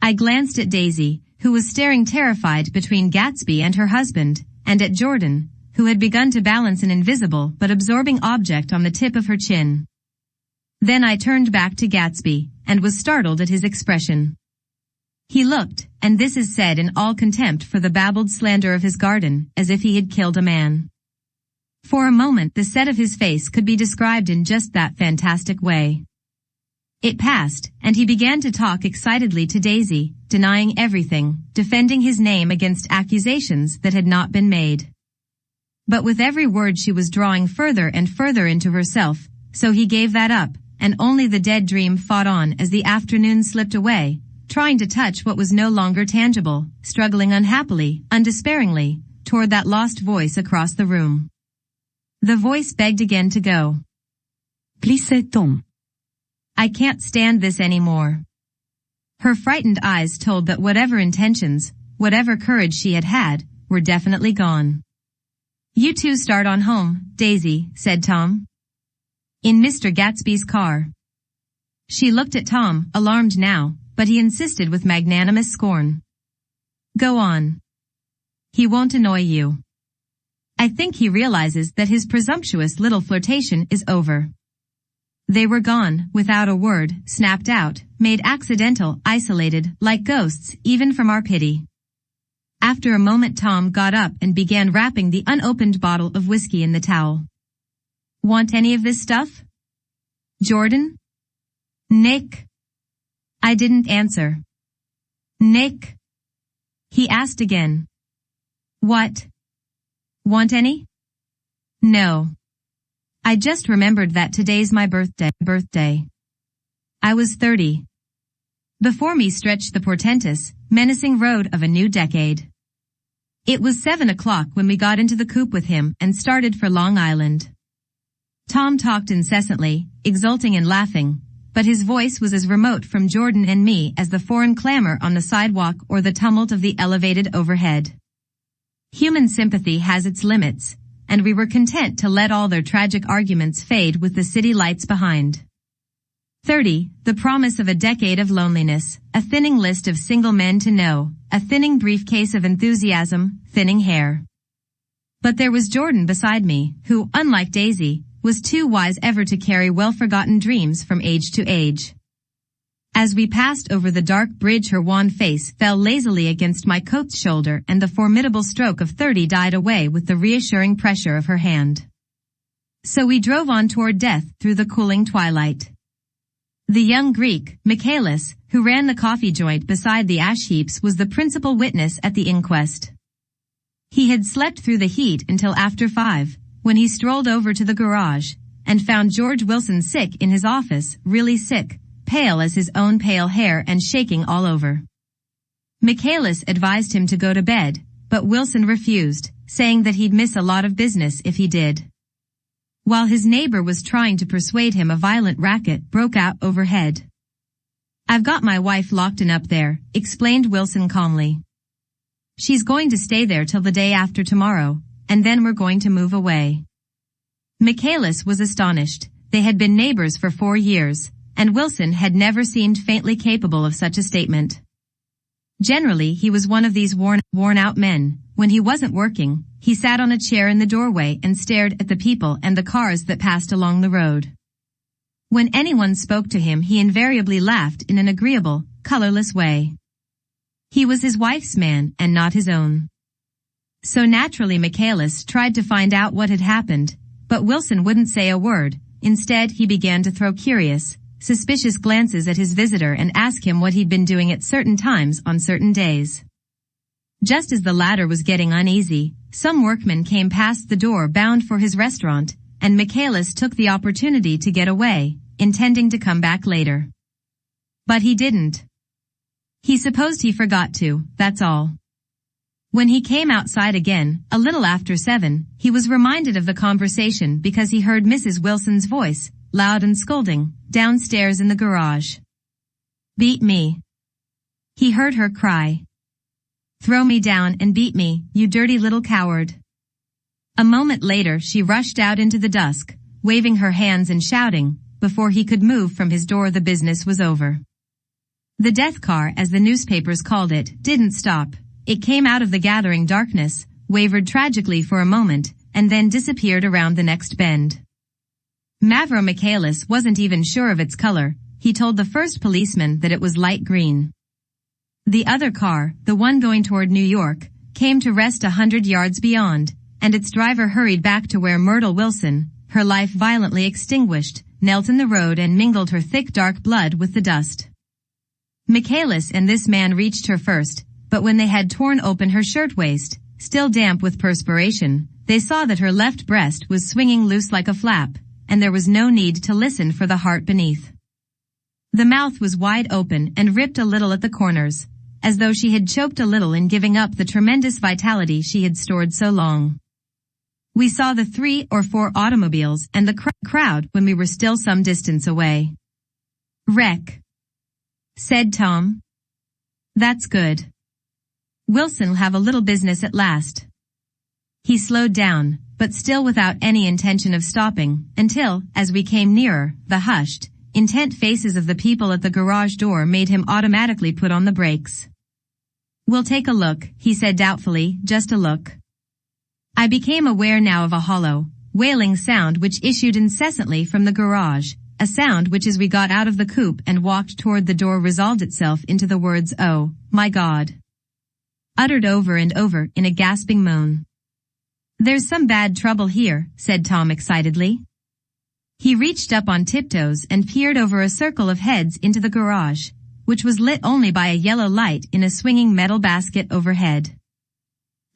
I glanced at Daisy, who was staring terrified between Gatsby and her husband, and at Jordan, who had begun to balance an invisible but absorbing object on the tip of her chin. Then I turned back to Gatsby, and was startled at his expression. He looked, and this is said in all contempt for the babbled slander of his garden, as if he had killed a man. For a moment the set of his face could be described in just that fantastic way. It passed, and he began to talk excitedly to Daisy, denying everything, defending his name against accusations that had not been made. But with every word she was drawing further and further into herself, so he gave that up, and only the dead dream fought on as the afternoon slipped away, trying to touch what was no longer tangible, struggling unhappily, undespairingly, toward that lost voice across the room. The voice begged again to go. Please say Tom. I can't stand this anymore. Her frightened eyes told that whatever intentions, whatever courage she had had, were definitely gone. You two start on home, Daisy, said Tom. In Mr. Gatsby's car. She looked at Tom, alarmed now, but he insisted with magnanimous scorn. Go on. He won't annoy you. I think he realizes that his presumptuous little flirtation is over. They were gone, without a word, snapped out, made accidental, isolated, like ghosts, even from our pity. After a moment Tom got up and began wrapping the unopened bottle of whiskey in the towel. Want any of this stuff? Jordan? Nick? I didn't answer. Nick? He asked again. What? Want any? No. I just remembered that today's my birthday. I was 30. Before me stretched the portentous, menacing road of a new decade. It was 7 o'clock when we got into the coupe with him and started for Long Island. Tom talked incessantly, exulting and laughing, but his voice was as remote from Jordan and me as the foreign clamor on the sidewalk or the tumult of the elevated overhead. Human sympathy has its limits, and we were content to let all their tragic arguments fade with the city lights behind. 30. The promise of a decade of loneliness, a thinning list of single men to know, a thinning briefcase of enthusiasm, thinning hair. But there was Jordan beside me, who, unlike Daisy, was too wise ever to carry well-forgotten dreams from age to age. As we passed over the dark bridge, her wan face fell lazily against my coat's shoulder, and the formidable stroke of 30 died away with the reassuring pressure of her hand. So we drove on toward death through the cooling twilight. The young Greek, Michaelis, who ran the coffee joint beside the ash heaps, was the principal witness at the inquest. He had slept through the heat until after 5, when he strolled over to the garage, and found George Wilson sick in his office, really sick, pale as his own pale hair and shaking all over. Michaelis advised him to go to bed, but Wilson refused, saying that he'd miss a lot of business if he did. While his neighbor was trying to persuade him, a violent racket broke out overhead. "I've got my wife locked in up there," explained Wilson calmly. "She's going to stay there till the day after tomorrow, and then we're going to move away." Michaelis was astonished. They had been neighbors for 4 years, and Wilson had never seemed faintly capable of such a statement. Generally, he was one of these worn-out men. When he wasn't working, he sat on a chair in the doorway and stared at the people and the cars that passed along the road. When anyone spoke to him, he invariably laughed in an agreeable, colorless way. He was his wife's man and not his own. So naturally Michaelis tried to find out what had happened, but Wilson wouldn't say a word. Instead, he began to throw curious, suspicious glances at his visitor and ask him what he'd been doing at certain times on certain days. Just as the latter was getting uneasy, some workmen came past the door bound for his restaurant, and Michaelis took the opportunity to get away, intending to come back later. But he didn't. He supposed he forgot to, that's all. When he came outside again, a little after 7, he was reminded of the conversation because he heard Mrs. Wilson's voice, loud and scolding, downstairs in the garage. "Beat me." He heard her cry. "Throw me down and beat me, you dirty little coward." A moment later she rushed out into the dusk, waving her hands and shouting. Before he could move from his door, the business was over. The death car, as the newspapers called it, didn't stop. It came out of the gathering darkness, wavered tragically for a moment, and then disappeared around the next bend. Mavro Michaelis wasn't even sure of its color. He told the first policeman that it was light green. The other car, the one going toward New York, came to rest 100 yards beyond, and its driver hurried back to where Myrtle Wilson, her life violently extinguished, knelt in the road and mingled her thick dark blood with the dust. Michaelis and this man reached her first, but when they had torn open her shirtwaist, still damp with perspiration, they saw that her left breast was swinging loose like a flap, and there was no need to listen for the heart beneath. The mouth was wide open and ripped a little at the corners, as though she had choked a little in giving up the tremendous vitality she had stored so long. We saw the 3 or 4 automobiles and the crowd when we were still some distance away. "Wreck," said Tom. "That's good. Wilson'll have a little business at last." He slowed down, but still without any intention of stopping, until, as we came nearer, the hushed, intent faces of the people at the garage door made him automatically put on the brakes. "We'll take a look," he said doubtfully, "just a look." I became aware now of a hollow, wailing sound which issued incessantly from the garage, a sound which as we got out of the coupe and walked toward the door resolved itself into the words, "Oh, my God," uttered over and over in a gasping moan. "There's some bad trouble here," said Tom excitedly. He reached up on tiptoes and peered over a circle of heads into the garage, which was lit only by a yellow light in a swinging metal basket overhead.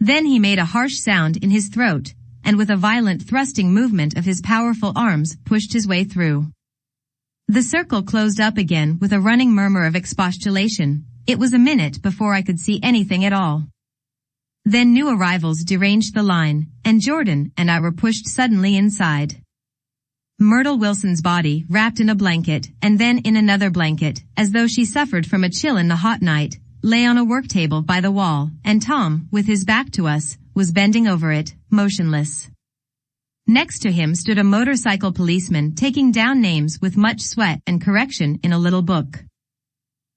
Then he made a harsh sound in his throat, and with a violent thrusting movement of his powerful arms pushed his way through. The circle closed up again with a running murmur of expostulation. It was a minute before I could see anything at all. Then new arrivals deranged the line, and Jordan and I were pushed suddenly inside. Myrtle Wilson's body wrapped in a blanket and then in another blanket, as though she suffered from a chill in the hot night, lay on a work table by the wall, and Tom, with his back to us, was bending over it, motionless. Next to him stood a motorcycle policeman taking down names with much sweat and correction in a little book.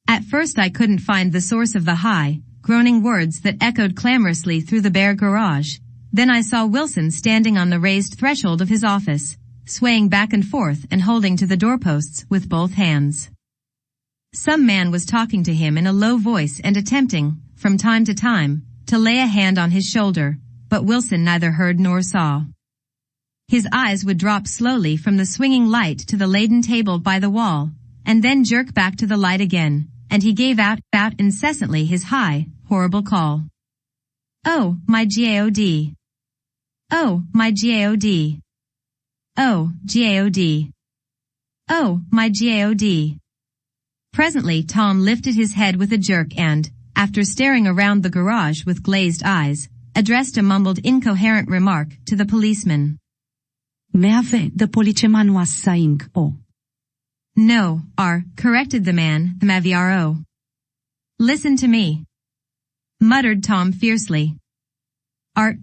At first I couldn't find the source of the high, groaning words that echoed clamorously through the bare garage. Then I saw Wilson standing on the raised threshold of his office, swaying back and forth and holding to the doorposts with both hands. Some man was talking to him in a low voice and attempting, from time to time, to lay a hand on his shoulder, but Wilson neither heard nor saw. His eyes would drop slowly from the swinging light to the laden table by the wall, and then jerk back to the light again, and he gave out incessantly his high, horrible call. "Oh, my God! Oh, my God! Oh, God! Oh, my God!" Presently Tom lifted his head with a jerk and, after staring around the garage with glazed eyes, addressed a mumbled incoherent remark to the policeman. "Me ave the policeman was saying, oh." "No, corrected the man, Maviaro. "Listen to me," muttered Tom fiercely.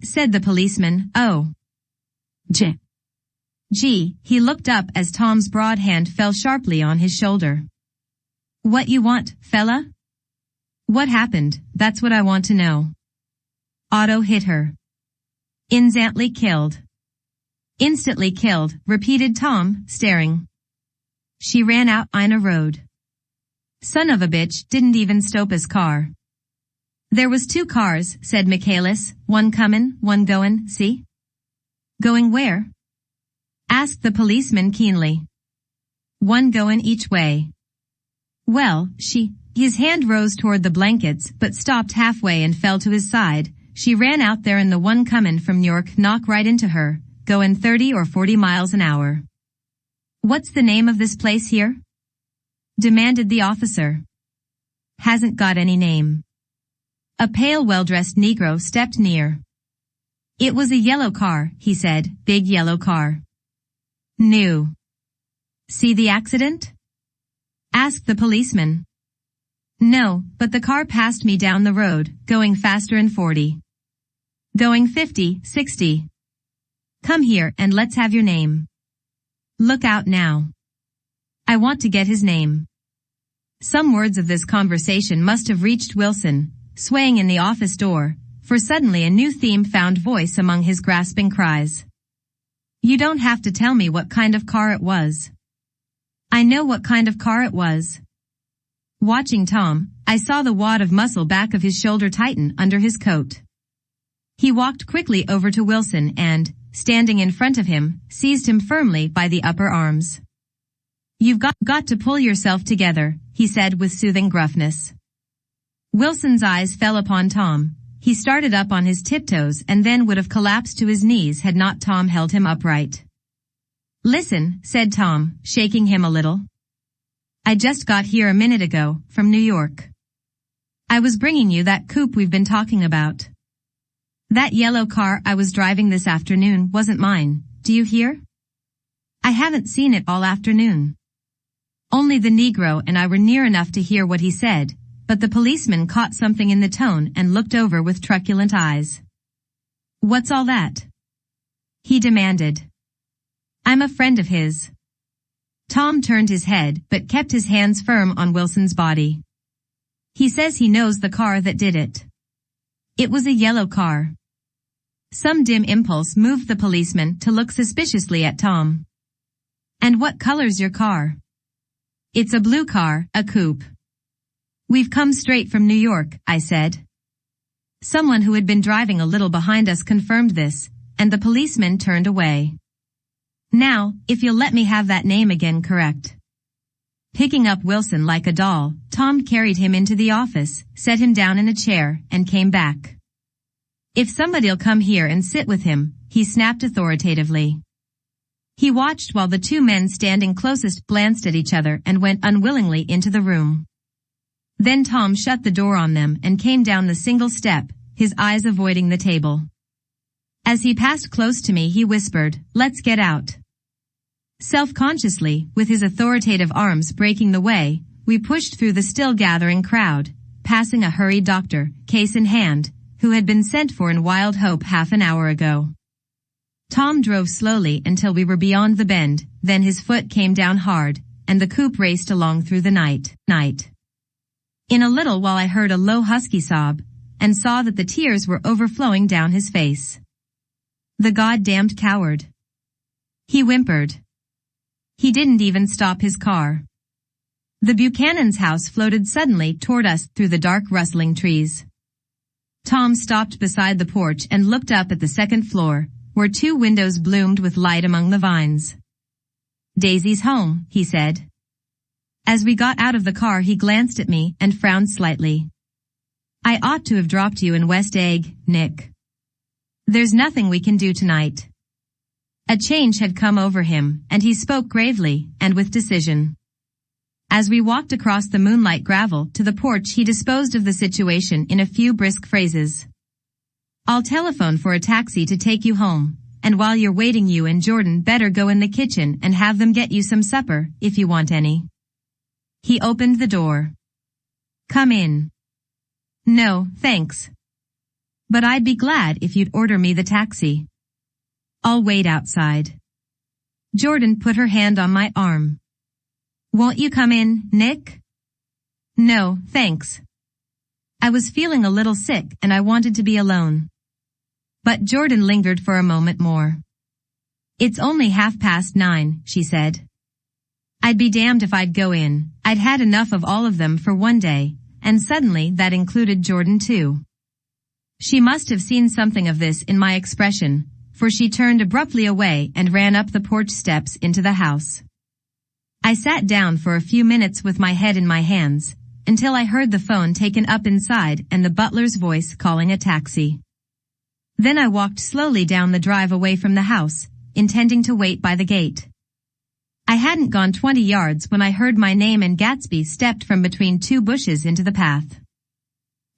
Said the policeman, "Oh." Gee, he looked up as Tom's broad hand fell sharply on his shoulder. "What you want, fella?" "What happened, that's what I want to know." "Otto hit her." "Instantly killed." "Instantly killed," repeated Tom, staring. "She ran out in a road. Son of a bitch didn't even stop his car." "There was 2 cars," said Michaelis, "one comin', one goin', see?" "Going where?" asked the policeman keenly. "One goin' each way." "Well, his hand rose toward the blankets but stopped halfway and fell to his side. She ran out there and the one comin' from New York knocked right into her, goin' 30 or 40 miles an hour." "What's the name of this place here?" demanded the officer. "Hasn't got any name." A pale well-dressed Negro stepped near. "It was a yellow car," he said, "big yellow car." "New." "See the accident?" asked the policeman. "No, but the car passed me down the road, going faster than 40. Going 50, 60. Come here and let's have your name. Look out now. I want to get his name." Some words of this conversation must have reached Wilson, swaying in the office door, for suddenly a new theme found voice among his grasping cries. "You don't have to tell me what kind of car it was. I know what kind of car it was." Watching Tom, I saw the wad of muscle back of his shoulder tighten under his coat. He walked quickly over to Wilson and, standing in front of him, seized him firmly by the upper arms. "You've got to pull yourself together," he said with soothing gruffness. Wilson's eyes fell upon Tom. He started up on his tiptoes and then would have collapsed to his knees had not Tom held him upright. "Listen," said Tom, shaking him a little. "I just got here a minute ago, from New York. I was bringing you that coupe we've been talking about. That yellow car I was driving this afternoon wasn't mine, do you hear? I haven't seen it all afternoon." Only the Negro and I were near enough to hear what he said, but the policeman caught something in the tone and looked over with truculent eyes. "What's all that?" he demanded. "I'm a friend of his." Tom turned his head but kept his hands firm on Wilson's body. "He says he knows the car that did it. It was a yellow car." Some dim impulse moved the policeman to look suspiciously at Tom. "And what color's your car?" "It's a blue car, a coupe." "We've come straight from New York," I said. Someone who had been driving a little behind us confirmed this, and the policeman turned away. "Now, if you'll let me have that name again correct." Picking up Wilson like a doll, Tom carried him into the office, set him down in a chair, and came back. "If somebody'll come here and sit with him," he snapped authoritatively. He watched while the 2 men standing closest glanced at each other and went unwillingly into the room. Then Tom shut the door on them and came down the single step, his eyes avoiding the table. As he passed close to me he whispered, "Let's get out." Self-consciously, with his authoritative arms breaking the way, we pushed through the still gathering crowd, passing a hurried doctor, case in hand, who had been sent for in Wild Hope half an hour ago. Tom drove slowly until we were beyond the bend, then his foot came down hard, and the coupe raced along through the night. In a little while I heard a low husky sob, and saw that the tears were overflowing down his face. The goddamned coward. He whimpered. He didn't even stop his car. The Buchanan's house floated suddenly toward us through the dark rustling trees. Tom stopped beside the porch and looked up at the second floor, where 2 windows bloomed with light among the vines. Daisy's home, he said. As we got out of the car he glanced at me and frowned slightly. I ought to have dropped you in West Egg, Nick. There's nothing we can do tonight. A change had come over him, and he spoke gravely, and with decision. As we walked across the moonlight gravel to the porch he disposed of the situation in a few brisk phrases. I'll telephone for a taxi to take you home, and while you're waiting you and Jordan better go in the kitchen and have them get you some supper, if you want any. He opened the door. Come in. No, thanks. But I'd be glad if you'd order me the taxi. I'll wait outside. Jordan put her hand on my arm. Won't you come in, Nick? No, thanks. I was feeling a little sick and I wanted to be alone. But Jordan lingered for a moment more. It's only 9:30, she said. I'd be damned if I'd go in. I'd had enough of all of them for one day, and suddenly that included Jordan too. She must have seen something of this in my expression, for she turned abruptly away and ran up the porch steps into the house. I sat down for a few minutes with my head in my hands, until I heard the phone taken up inside and the butler's voice calling a taxi. Then I walked slowly down the drive away from the house, intending to wait by the gate. I hadn't gone 20 yards when I heard my name and Gatsby stepped from between 2 bushes into the path.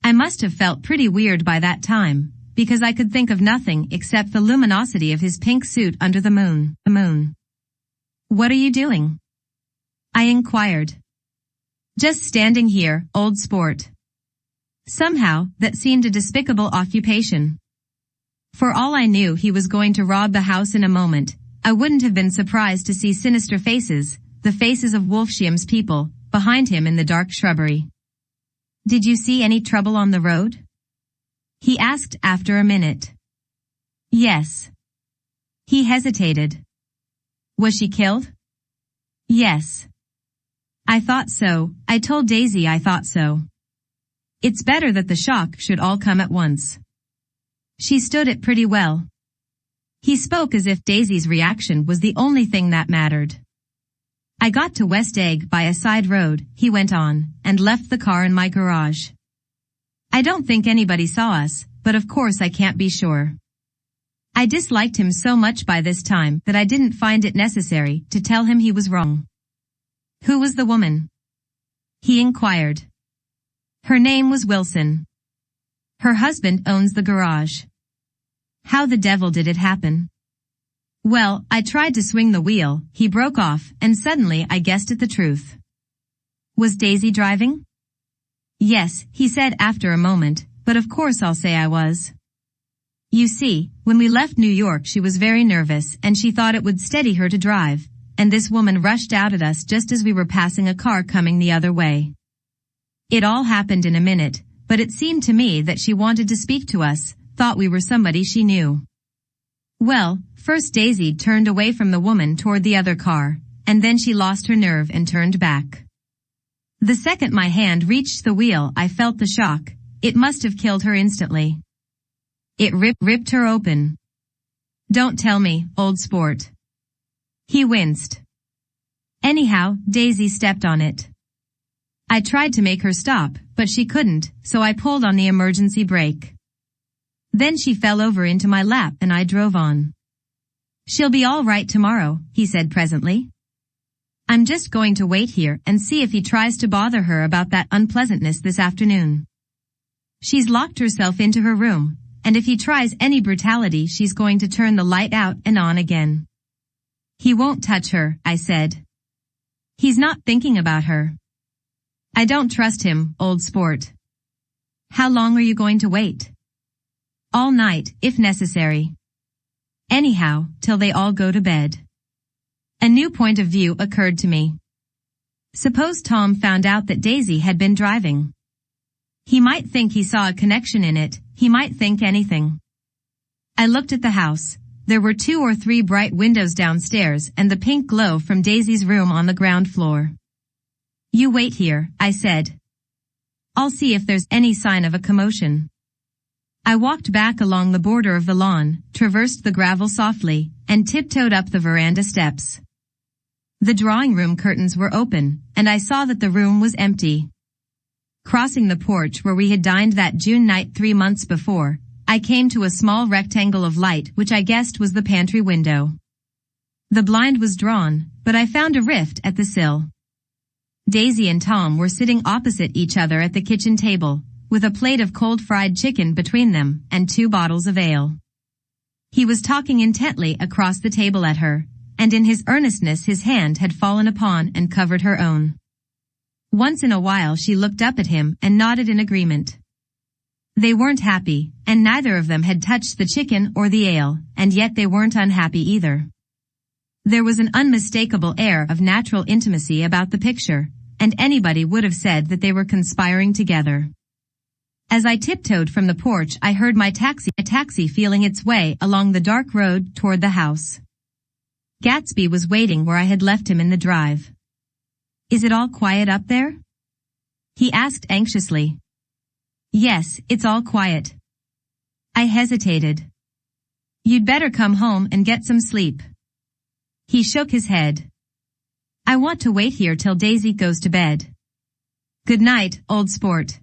I must have felt pretty weird by that time, because I could think of nothing except the luminosity of his pink suit under the moon. What are you doing? I inquired. Just standing here, old sport. Somehow, that seemed a despicable occupation. For all I knew he was going to rob the house in a moment, I wouldn't have been surprised to see sinister faces, the faces of Wolfsheim's people, behind him in the dark shrubbery. Did you see any trouble on the road? He asked after a minute. Yes. He hesitated. Was she killed? Yes. I thought so. I told Daisy I thought so. It's better that the shock should all come at once. She stood it pretty well. He spoke as if Daisy's reaction was the only thing that mattered. I got to West Egg by a side road, he went on, and left the car in my garage. I don't think anybody saw us, but of course I can't be sure. I disliked him so much by this time that I didn't find it necessary to tell him he was wrong. Who was the woman? He inquired. Her name was Wilson. Her husband owns the garage. How the devil did it happen? Well, I tried to swing the wheel, he broke off, and suddenly I guessed at the truth. Was Daisy driving? Yes, he said after a moment, but of course I'll say I was. You see, when we left New York she was very nervous and she thought it would steady her to drive, and this woman rushed out at us just as we were passing a car coming the other way. It all happened in a minute, but it seemed to me that she wanted to speak to us, thought we were somebody she knew. Well, first Daisy turned away from the woman toward the other car, and then she lost her nerve and turned back. The second my hand reached the wheel I felt the shock. It must have killed her instantly. It ripped her open. Don't tell me, old sport. He winced. Anyhow, Daisy stepped on it. I tried to make her stop, but she couldn't, so I pulled on the emergency brake. Then she fell over into my lap and I drove on. She'll be all right tomorrow, he said presently. I'm just going to wait here and see if he tries to bother her about that unpleasantness this afternoon. She's locked herself into her room, and if he tries any brutality she's going to turn the light out and on again. He won't touch her, I said. He's not thinking about her. I don't trust him, old sport. How long are you going to wait? All night, if necessary. Anyhow, till they all go to bed. A new point of view occurred to me. Suppose Tom found out that Daisy had been driving. He might think he saw a connection in it, he might think anything. I looked at the house. There were 2 or 3 bright windows downstairs and the pink glow from Daisy's room on the ground floor. You wait here, I said. I'll see if there's any sign of a commotion. I walked back along the border of the lawn, traversed the gravel softly, and tiptoed up the veranda steps. The drawing room curtains were open, and I saw that the room was empty. Crossing the porch where we had dined that June night 3 months before, I came to a small rectangle of light which I guessed was the pantry window. The blind was drawn, but I found a rift at the sill. Daisy and Tom were sitting opposite each other at the kitchen table, with a plate of cold fried chicken between them and 2 bottles of ale. He was talking intently across the table at her, and in his earnestness his hand had fallen upon and covered her own. Once in a while she looked up at him and nodded in agreement. They weren't happy, and neither of them had touched the chicken or the ale, and yet they weren't unhappy either. There was an unmistakable air of natural intimacy about the picture, and anybody would have said that they were conspiring together. As I tiptoed from the porch I heard my taxi feeling its way along the dark road toward the house. Gatsby was waiting where I had left him in the drive. Is it all quiet up there? He asked anxiously. Yes, it's all quiet. I hesitated. You'd better come home and get some sleep. He shook his head. I want to wait here till Daisy goes to bed. Good night, old sport.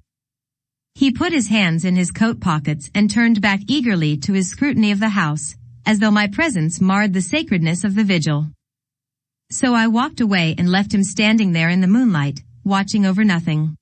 He put his hands in his coat pockets and turned back eagerly to his scrutiny of the house, as though my presence marred the sacredness of the vigil. So I walked away and left him standing there in the moonlight, watching over nothing.